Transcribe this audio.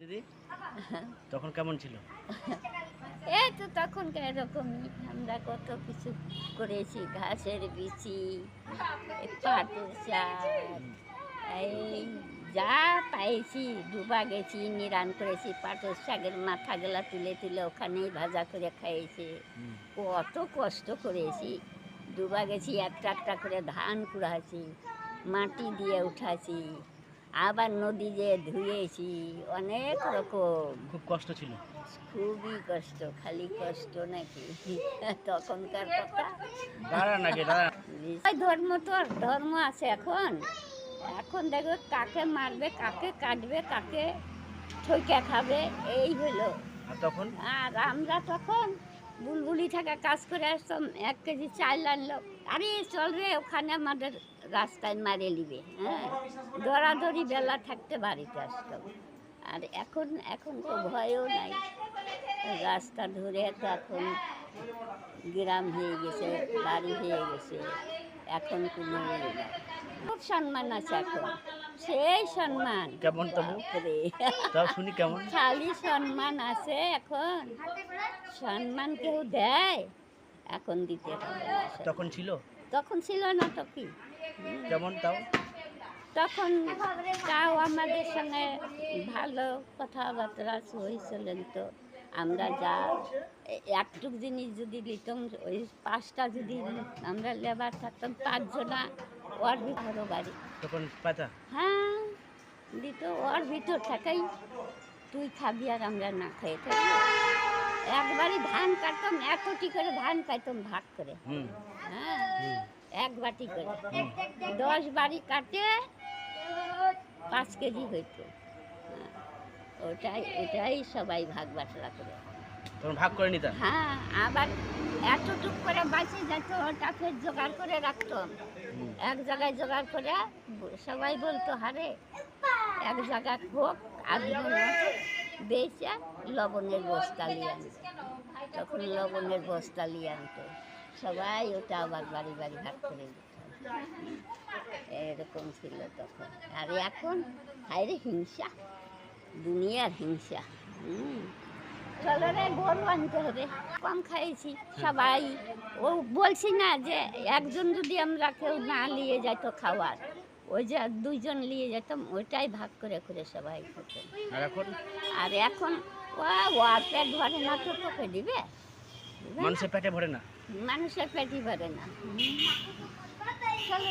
দিদি তখন কেমন ছিল? এই তো তখন এরকমই আমরা কত কিছু করেছি, ঘাসের বিচি, পাটের শাক, এই যা পাইছি ডুবা গেছি, নিরান করেছি, পাটের শাকের মাথাগুলা তুলে তুলে ওখানেই ভাজা করে খাইয়েছি। কত কষ্ট করেছি, ডুবা গেছি, একটা একটা করে ধান কুড়াছি, মাটি দিয়ে উঠাছি, আবার নদী যে ধুয়েছি, অনেক রকম। খুব কষ্ট ছিল। খুবই কষ্ট, খালি কষ্ট নাকি তখনকার কথা। ধর্ম তো আর ধর্ম আছে এখন। এখন দেখো কাকে মারবে, কাকে কাটবে, কাকে ঠইকে খাবে, এই হলো। আর আমরা তখন বুলবুলি থাকা কাজ করে আসতাম, 1 কেজি চাল আনলো, আরে চল রে ওখানে আমাদের রাস্তায় মারে নিবে, হ্যাঁ, দরাদরি বেলা থাকতে বাড়িতে আসতাম। আর এখন এখন তো ভয়ও নাই, রাস্তা ধরে তো এখন গ্রাম হয়ে গেছে, বাড়ি হয়ে গেছে, এখন কোনো খুব সম্মান আছে এখন, সেই সম্মান কেমন তবু তাও শুনি কেমন খালি সম্মান আছে এখন, সম্মান কেউ দেয় এখন দিতে পারে না। তখন ছিল? তখন ছিল না তো কি, কেমন তাও? তখন তাও আমাদের সঙ্গে ভালো কথাবার্তা হয়েছিলেন। তো আমরা যা একটুক জিনিস যদি নিতাম, ওই 5টা যদি আমরা লেবার থাকতাম, 5 জনা ওর ভিতরও বাড়ি তখন পাতা, হ্যাঁ দিত, ওর ভিতর থাকাই তুই খাবি আর আমরা না খেয়ে থাকি। একবারই ধান কাটতাম, 1 কোটি করে ধান পাইতাম ভাগ করে, হ্যাঁ 1 বাটি করে, 10 বাড়ি কাটে 5 কেজি হইতো, ওটাই সবাই ভাগ বাটলা করে তখন ভাগ করে নিতাম। হ্যাঁ, আবার এতটুক করে বাঁচে যেত, ওটা ফের জোগাড় করে রাখতাম, এক জায়গায় জোগাড় করে। সবাই বলতো হারে এক জায়গায় হোক, আধুন বেচে লবণের বস্তা নিয়ে আনতো, তখন লবণের বস্তা নিয়ে আনতো সবাই, ওটা আবার বাড়ি বাড়ি ভাগ করে দিত, এরকম ছিল তখন। আর এখন হায়রে হিংসা, দুনিয়ার হিংসা। চলো রে গরু আনতে হবে, কম খাইছি সবাই। ও বলছি না যে একজন যদি আমরা কেউ না নিয়ে যাইতো খাওয়ার, ওই যে 2 জন নিয়ে যেতাম, ওইটাই ভাগ করে করে সবাই খেতাম। আর এখন ওর পেট ভরে না তো তোকে দিবে? মানুষের পেটে ভরে না, মানুষের পেটই ভরে না। চলো।